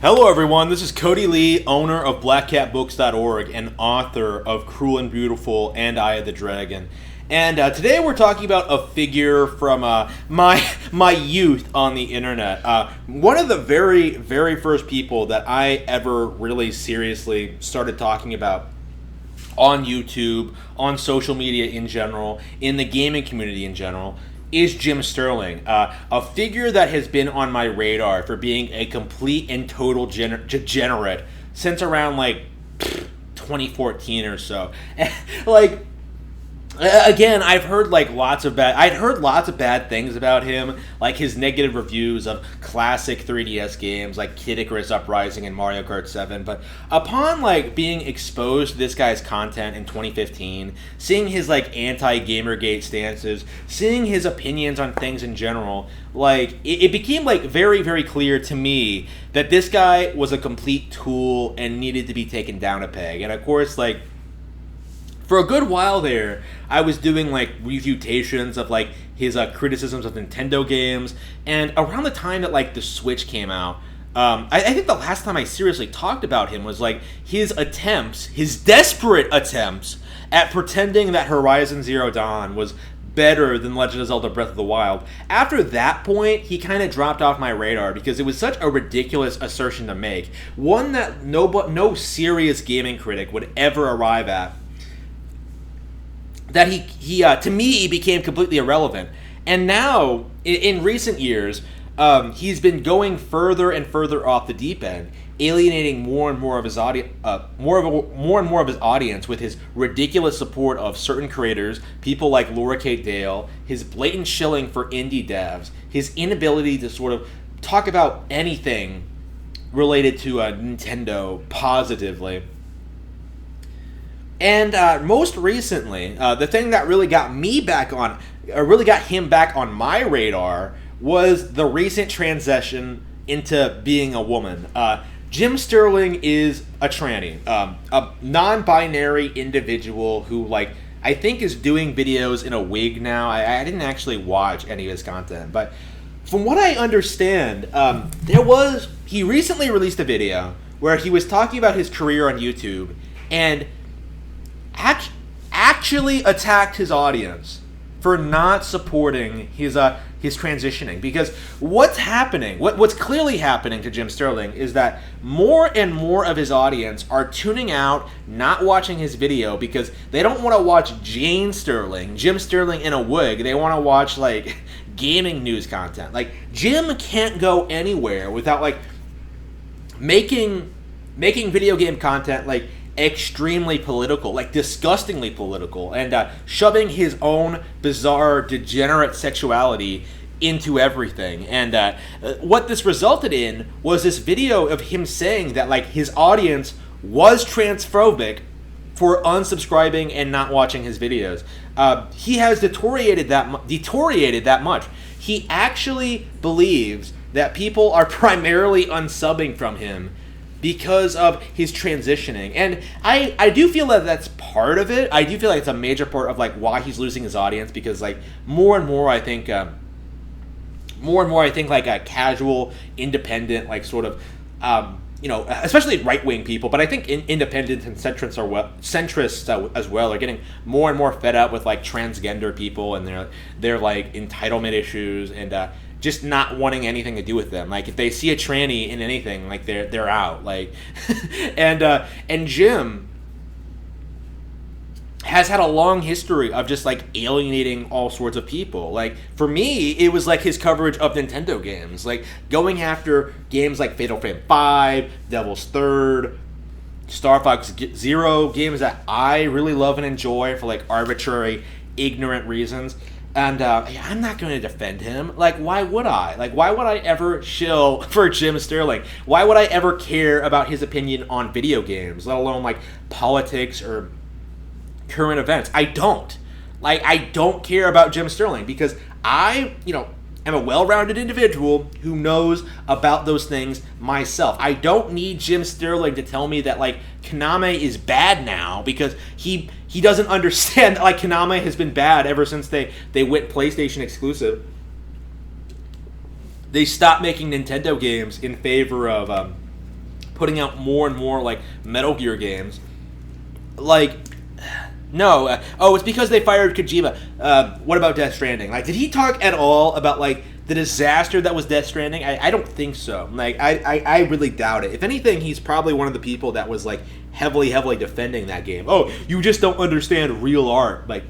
Hello, everyone. This is Cody Lee, owner of BlackCatBooks.org and author of Cruel and Beautiful and Eye of the Dragon. And today we're talking about a figure from my youth on the internet. One of the very, very first people that I ever really seriously started talking about on YouTube, on social media in general, in the gaming community in general, is Jim Sterling, a figure that has been on my radar for being a complete and total degenerate since around 2014 or so. like Again, I'd heard lots of bad things about him, like his negative reviews of classic 3DS games like Kid Icarus Uprising and Mario Kart 7. But upon being exposed to this guy's content in 2015, seeing his anti-Gamergate stances, seeing his opinions on things in general, it became very, very clear to me that this guy was a complete tool and needed to be taken down a peg. And of course, for a good while there, I was doing refutations of his criticisms of Nintendo games, and around the time that the Switch came out, I think the last time I seriously talked about him was his desperate attempts at pretending that Horizon Zero Dawn was better than Legend of Zelda Breath of the Wild. After that point, he kind of dropped off my radar because it was such a ridiculous assertion to make, one that no serious gaming critic would ever arrive at. That he to me became completely irrelevant, and now in recent years, he's been going further and further off the deep end, alienating more and more of his audience, with his ridiculous support of certain creators, people like Laura Kate Dale, his blatant shilling for indie devs, his inability to sort of talk about anything related to Nintendo positively. And most recently, the thing that really got him back on my radar was the recent transition into being a woman. Jim Sterling is a tranny, a non-binary individual who, I think is doing videos in a wig now. I didn't actually watch any of his content, but from what I understand, he recently released a video where he was talking about his career on YouTube and actually attacked his audience for not supporting his transitioning. Because what's clearly happening to Jim Sterling is that more and more of his audience are tuning out, not watching his video because they don't want to watch Jim Sterling in a wig. They want to watch gaming news content. Jim can't go anywhere without making video game content extremely political, disgustingly political, and shoving his own bizarre, degenerate sexuality into everything. And what this resulted in was this video of him saying that his audience was transphobic for unsubscribing and not watching his videos. He has deteriorated that much. He actually believes that people are primarily unsubbing from him because of his transitioning. And I do feel that that's part of it. I do feel it's a major part of why he's losing his audience, because more and more I think a casual, independent, especially right-wing people, but I think independents and centrists as well are getting more and more fed up with transgender people and their entitlement issues, and just not wanting anything to do with them. If they see a tranny in anything, they're out. And Jim has had a long history of just alienating all sorts of people. For me, it was his coverage of Nintendo games, going after games like Fatal Frame 5, Devil's Third, Star Fox Zero, games that I really love and enjoy for arbitrary, ignorant reasons. And I'm not going to defend him. Why would I? Why would I ever shill for Jim Sterling? Why would I ever care about his opinion on video games, let alone politics or current events? I don't. I don't care about Jim Sterling because I am a well-rounded individual who knows about those things myself. I don't need Jim Sterling to tell me that Konami is bad now, because he doesn't understand that Konami has been bad ever since they went PlayStation exclusive. They stopped making Nintendo games in favor of putting out more and more like Metal Gear games. Like, no. It's because they fired Kojima. What about Death Stranding? Like, did he talk at all about like the disaster that was Death Stranding? I don't think so. Like, I really doubt it. If anything, he's probably one of the people that was like heavily defending that game. Oh, you just don't understand real art. Like,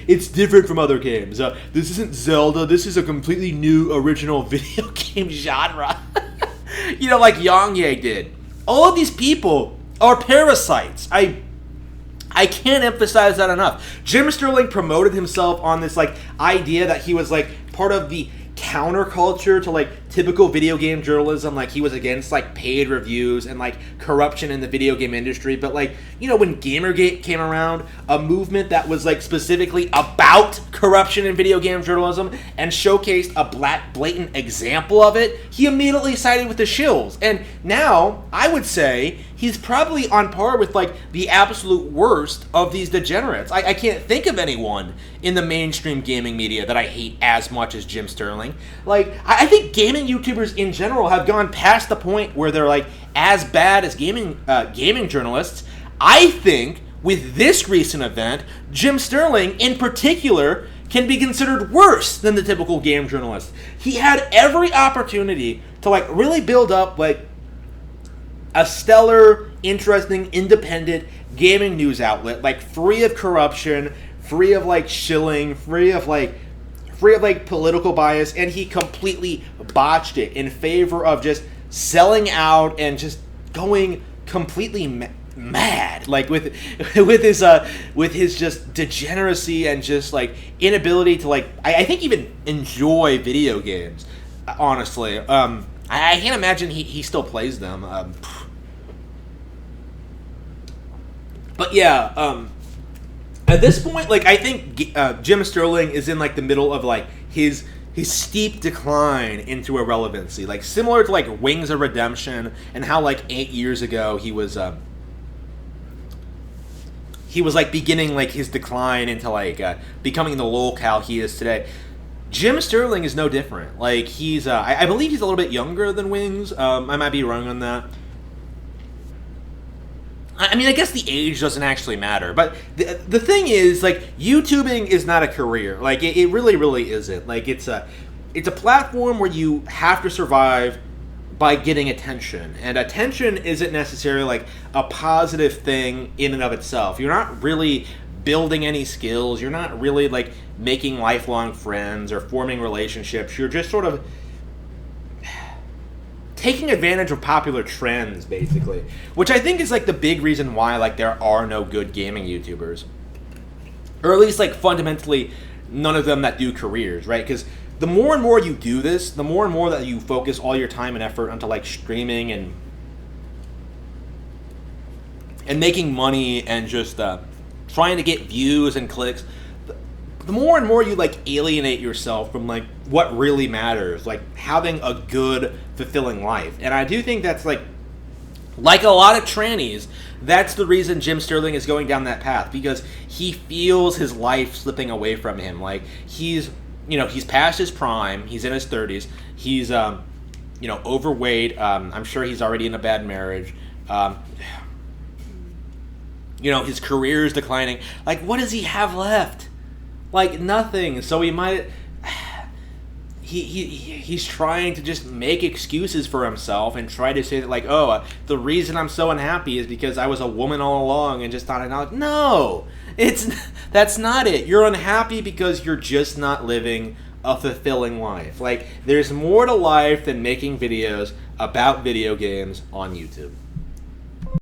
it's different from other games. This isn't Zelda. This is a completely new, original video game genre. You know, like Yang Ye did. All of these people are parasites. I can't emphasize that enough. Jim Sterling promoted himself on this like idea that he was like part of the counterculture to like typical video game journalism. Like he was against like paid reviews and like corruption in the video game industry. But like, you know, when Gamergate came around, a movement that was like specifically about corruption in video game journalism and showcased a blatant example of it, he immediately sided with the shills. And now I would say he's probably on par with like the absolute worst of these degenerates. I can't think of anyone in the mainstream gaming media that I hate as much as Jim Sterling. Like, I think gaming YouTubers in general have gone past the point where they're like as bad as gaming journalists. I think with this recent event, Jim Sterling in particular can be considered worse than the typical game journalist. He had every opportunity to like really build up like a stellar, interesting, independent gaming news outlet, like free of corruption, free of like shilling, free of like political bias, and he completely botched it in favor of just selling out and just going completely mad, like with his just degeneracy and just like inability to like I think even enjoy video games. Honestly, I can't imagine he still plays them. But yeah, at this point, like I think Jim Sterling is in like the middle of like his steep decline into irrelevancy, like similar to like Wings of Redemption and how like 8 years ago he was like beginning like his decline into like becoming the lolcow he is today. Jim Sterling is no different. Like he's I believe he's a little bit younger than Wings. I might be wrong on that. I mean, I guess the age doesn't actually matter, but the thing is, like, YouTubing is not a career. Like, it really, really isn't. Like, it's a platform where you have to survive by getting attention, and attention isn't necessarily, like, a positive thing in and of itself. You're not really building any skills. You're not really, like, making lifelong friends or forming relationships. You're just sort of taking advantage of popular trends, basically, which I think is like the big reason why like there are no good gaming YouTubers, or at least like fundamentally none of them that do careers, right? Because the more and more you do this, the more and more that you focus all your time and effort onto like streaming and making money and just trying to get views and clicks, the more and more you like alienate yourself from like what really matters, like having a good, fulfilling life. And I do think that's like a lot of trannies, that's the reason Jim Sterling is going down that path, because he feels his life slipping away from him. Like he's past his prime, he's in his 30s, he's overweight, I'm sure he's already in a bad marriage, his career is declining. Like, what does he have left? Like, nothing. So he might... He's trying to just make excuses for himself and try to say that, like, the reason I'm so unhappy is because I was a woman all along and just not acknowledged. No! That's not it. You're unhappy because you're just not living a fulfilling life. Like, there's more to life than making videos about video games on YouTube.